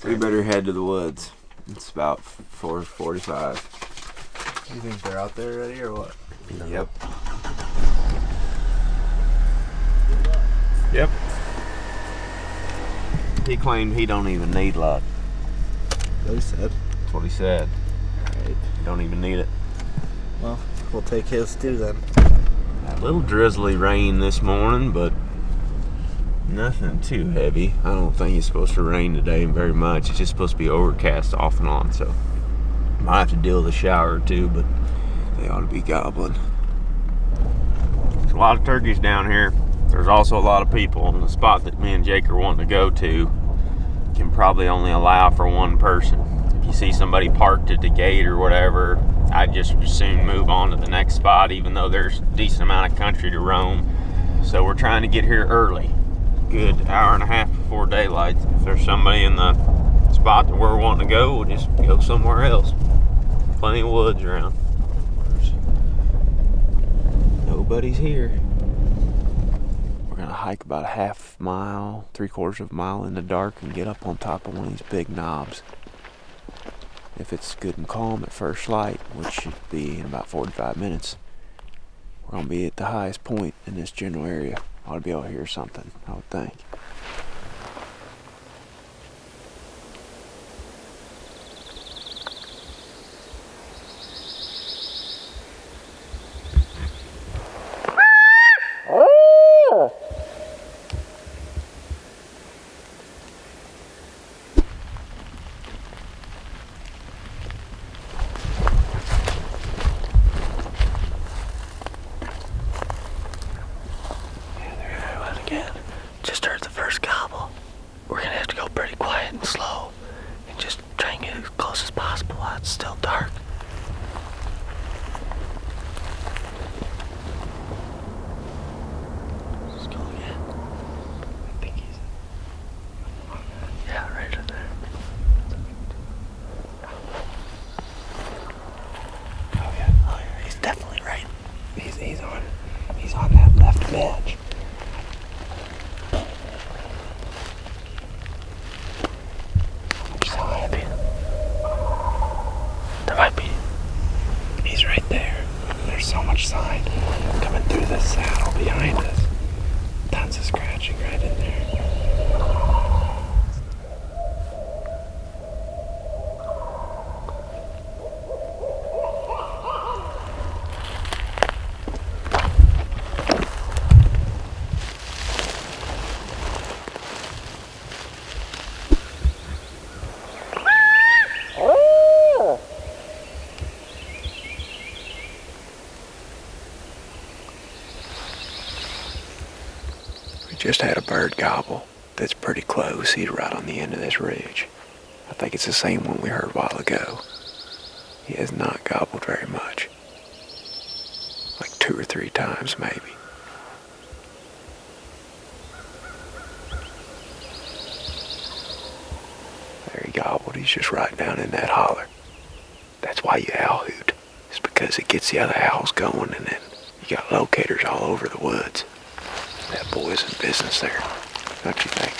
We better head to the woods. It's about 4:45. You think they're out there already or what? Yep. Yep. He claimed he don't even need luck. That's what he said. That's what he said. Alright. Don't even need it. Well, we'll take his too then. A little drizzly rain this morning, but nothing too heavy. I don't think it's supposed to rain today very much. It's just supposed to be overcast off and on, so might have to deal with a shower or two, but they ought to be gobbling. There's a lot of turkeys down here. There's also a lot of people, and the spot that me and Jake are wanting to go to can probably only allow for one person. If you see somebody parked at the gate or whatever, I'd just as soon move on to the next spot, even though there's a decent amount of country to roam. So we're trying to get here early. Good hour and a half before daylight. If there's somebody in the spot that we're wanting to go, we'll just go somewhere else. Plenty of woods around. Nobody's here. We're gonna hike about a half mile, 3/4 of a mile in the dark and get up on top of one of these big knobs. If it's good and calm at first light, which should be in about 45 minutes, we're gonna be at the highest point in this general area. Ought to be able to hear something, I would think. Just heard the first gobble. We're gonna have to go pretty quiet and slow and just try and get as close as possible while it's still dark. Let's go again. I think he's on that. Yeah, right in there. Oh yeah, he's definitely right. He's on that left edge. He's right there. There's so much sign coming through the saddle behind us. Tons of scratching right in there. Just had a bird gobble that's pretty close. He's right on the end of this ridge. I think it's the same one we heard a while ago. He has not gobbled very much. Like 2 or 3 times maybe. There he gobbled. He's just right down in that holler. That's why you owl hoot. It's because it gets the other owls going, and then you got locators all over the woods. That boy's in business there, don't you think?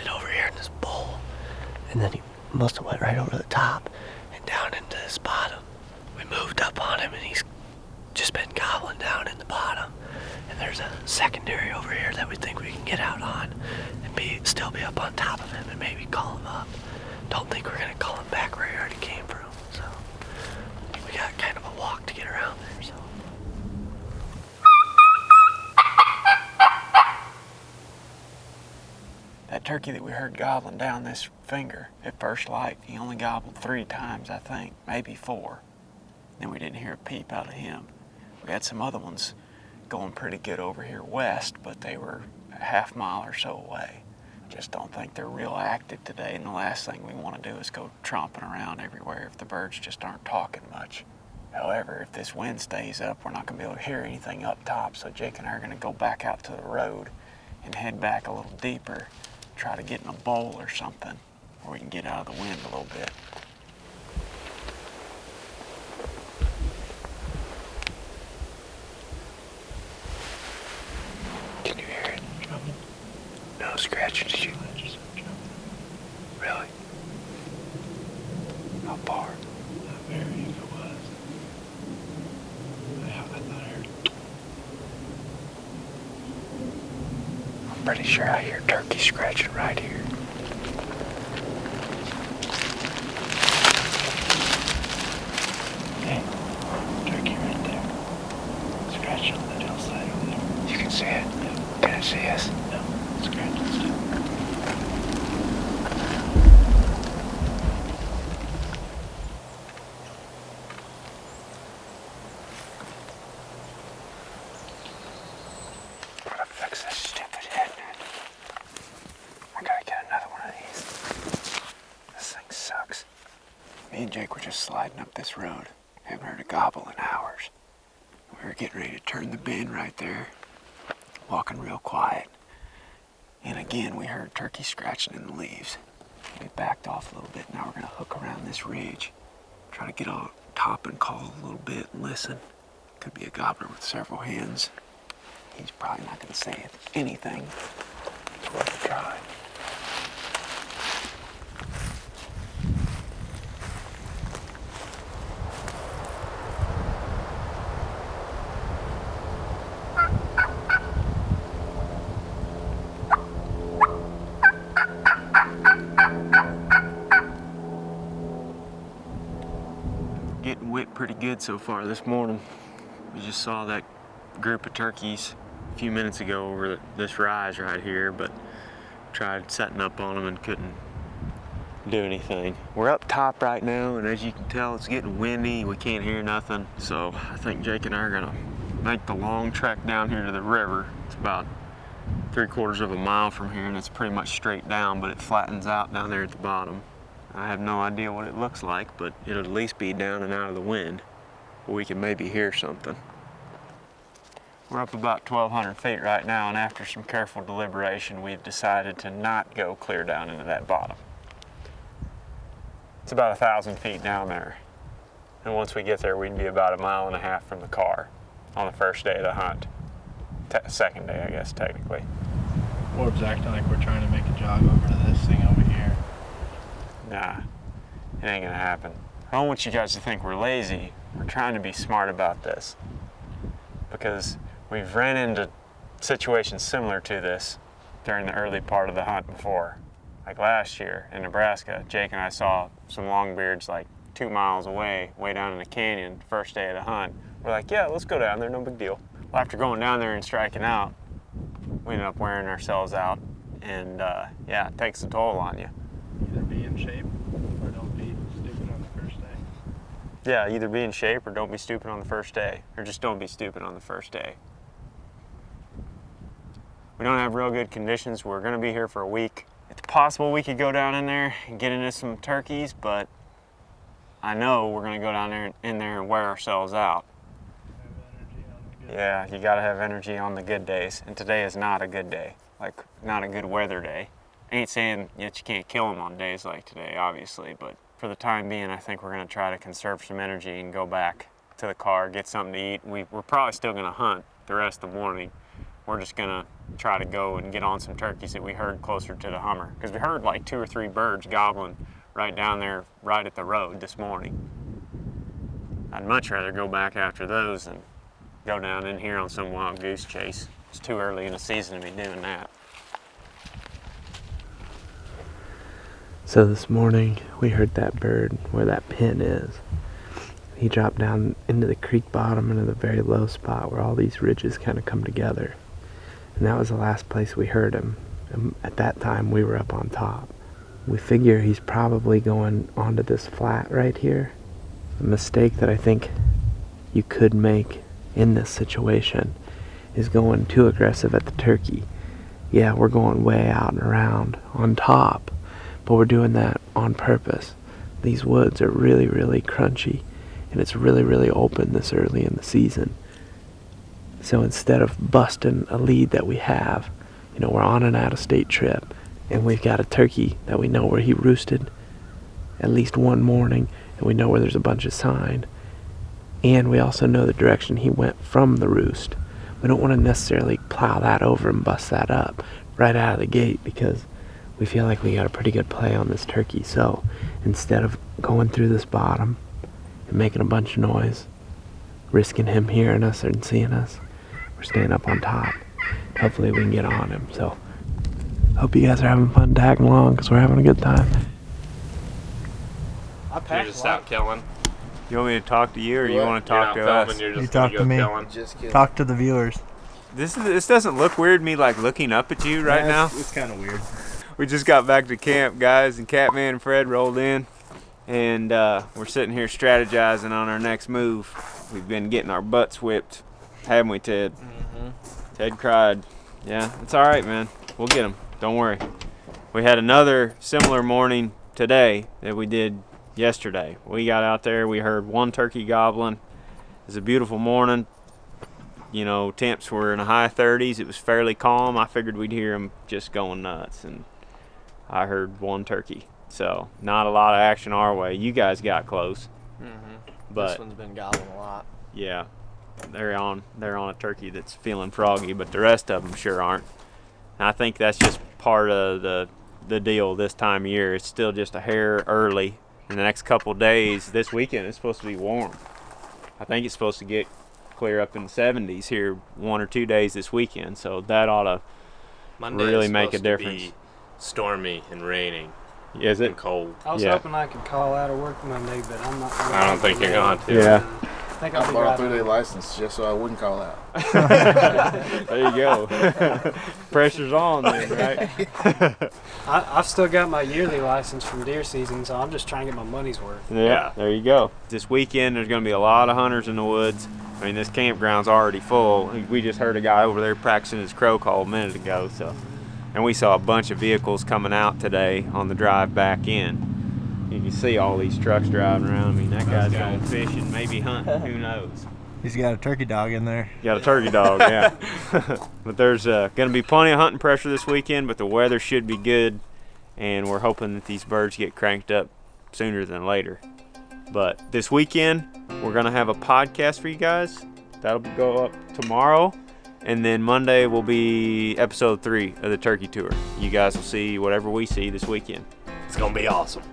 landed over here in this bowl, and then he must have went right over the top and down into this bottom. We moved up on him, and he's just been gobbling down in the bottom. And there's a secondary over here that we think we can get out on and still be up on top of him and maybe call him up. Don't think we're gonna call him back where he already came from. So we got kind of a walk to get around there. So. That turkey that we heard gobbling down this finger at first light, he only gobbled 3 times, I think, maybe 4. Then we didn't hear a peep out of him. We had some other ones going pretty good over here west, but they were a half mile or so away. Just don't think they're real active today, and the last thing we want to do is go tromping around everywhere if the birds just aren't talking much. However, if this wind stays up, we're not going to be able to hear anything up top, so Jake and I are going to go back out to the road and head back a little deeper, try to get in a bowl or something where we can get out of the wind a little bit. Can you hear it? No scratching, did you? Really? How far? Not very, if it was. I thought I heard. I'm pretty sure I hear turkey scratching right here. Hey, turkey right there. Scratching on the hillside over there. You can see it? Yeah. Can it see us? No, scratching still. Gotta fix this stupid head net. I gotta get another one of these. This thing sucks. Me and Jake were just sliding up this road. Haven't heard a gobble in hours. We were getting ready to turn the bend right there. Walking real quiet. And again, we heard turkey scratching in the leaves. We backed off a little bit. Now we're gonna hook around this ridge. Try to get on top and call a little bit and listen. Could be a gobbler with several hens. He's probably not gonna say anything. It's worth a try. Getting whipped pretty good so far this morning. We just saw that group of turkeys a few minutes ago over this rise right here, but tried setting up on them and couldn't do anything. We're up top right now, and as you can tell, it's getting windy. We can't hear nothing, so I think Jake and I are gonna make the long trek down here to the river. It's about 3/4 of a mile from here, and it's pretty much straight down, but it flattens out down there at the bottom. I have no idea what it looks like, but it'll at least be down and out of the wind. We can maybe hear something. We're up about 1,200 feet right now, and after some careful deliberation, we've decided to not go clear down into that bottom. It's about 1,000 feet down there. And once we get there, we'd be about 1.5 miles from the car on the first day of the hunt. Second day, I guess, technically. Orb's acting like we're trying to make a jog over to this thing over here. Nah, it ain't gonna happen. I don't want you guys to think we're lazy. We're trying to be smart about this. Because we've ran into situations similar to this during the early part of the hunt before. Like last year in Nebraska, Jake and I saw some longbeards like 2 miles away, way down in the canyon, first day of the hunt. We're like, yeah, let's go down there, no big deal. Well, after going down there and striking out, we ended up wearing ourselves out, and yeah, it takes a toll on you. Either be in shape or don't be stupid on the first day. Yeah, either be in shape or don't be stupid on the first day, or just don't be stupid on the first day. We don't have real good conditions. We're gonna be here for a week. It's possible we could go down in there and get into some turkeys, but I know we're gonna go down there and wear ourselves out. Have energy on the good. Yeah, you gotta have energy on the good days, and today is not a good day, like not a good weather day. I ain't saying that you can't kill them on days like today, obviously, but for the time being, I think we're gonna try to conserve some energy and go back to the car, get something to eat. We're probably still gonna hunt the rest of the morning, we're just gonna try to go and get on some turkeys that we heard closer to the Hummer, because we heard like 2 or 3 birds gobbling right down there, right at the road this morning. I'd much rather go back after those than go down in here on some wild goose chase. It's too early in the season to be doing that. So this morning we heard that bird where that pin is. He dropped down into the creek bottom into the very low spot where all these ridges kind of come together. And that was the last place we heard him. And at that time we were up on top. We figure he's probably going onto this flat right here. A mistake that I think you could make in this situation is going too aggressive at the turkey. Yeah, we're going way out and around on top, but we're doing that on purpose. These woods are really, really crunchy, and it's really, really open this early in the season. So instead of busting a lead that we have, we're on an out-of-state trip, and we've got a turkey that we know where he roosted at least one morning, and we know where there's a bunch of sign, and we also know the direction he went from the roost. We don't want to necessarily plow that over and bust that up right out of the gate, because we feel like we got a pretty good play on this turkey. So instead of going through this bottom and making a bunch of noise, risking him hearing us and seeing us, we're staying up on top. Hopefully we can get on him. So hope you guys are having fun tagging along, because we're having a good time. You're just out killing. You want me to talk to you, or you want to talk to us? You talk to me. Talk to the viewers. This doesn't look weird, me like looking up at you right now. It's kind of weird. We just got back to camp, guys, and Catman and Fred rolled in, and we're sitting here strategizing on our next move. We've been getting our butts whipped, haven't we, Ted? Mm-hmm. Ted cried. Yeah, it's all right, man. We'll get him. Don't worry. We had another similar morning today that we did yesterday. We got out there, we heard one turkey gobbling. It was a beautiful morning. Temps were in the high 30s. It was fairly calm. I figured we'd hear them just going nuts, and I heard one turkey. So not a lot of action our way. You guys got close. But This one's been gobbling a lot. Yeah, they're on a turkey that's feeling froggy, but the rest of them sure aren't. And I think that's just part of the deal this time of year. It's still just a hair early. In the next couple of days, this weekend, it's supposed to be warm. I think it's supposed to get clear up in the 70s here 1 or 2 days this weekend, so that ought to really make a difference. To be stormy and raining. Is it? And cold. I was hoping I could call out of work Monday, but I'm not. I don't think you're going to. Yeah. I think I'll I be bought a driving. 3-day license just so I wouldn't call out. There you go. Pressure's on then, right? I've still got my yearly license from deer season, so I'm just trying to get my money's worth. Yeah, there you go. This weekend, there's going to be a lot of hunters in the woods. I mean, this campground's already full. We just heard a guy over there practicing his crow call a minute ago. And we saw a bunch of vehicles coming out today on the drive back in. You can see all these trucks driving around. I mean, that guy's going fishing, maybe hunting. Who knows? He's got a turkey dog in there. Got a turkey dog, yeah. But there's going to be plenty of hunting pressure this weekend, but the weather should be good. And we're hoping that these birds get cranked up sooner than later. But this weekend, we're going to have a podcast for you guys. That'll go up tomorrow. And then Monday will be episode 3 of the turkey tour. You guys will see whatever we see this weekend. It's going to be awesome.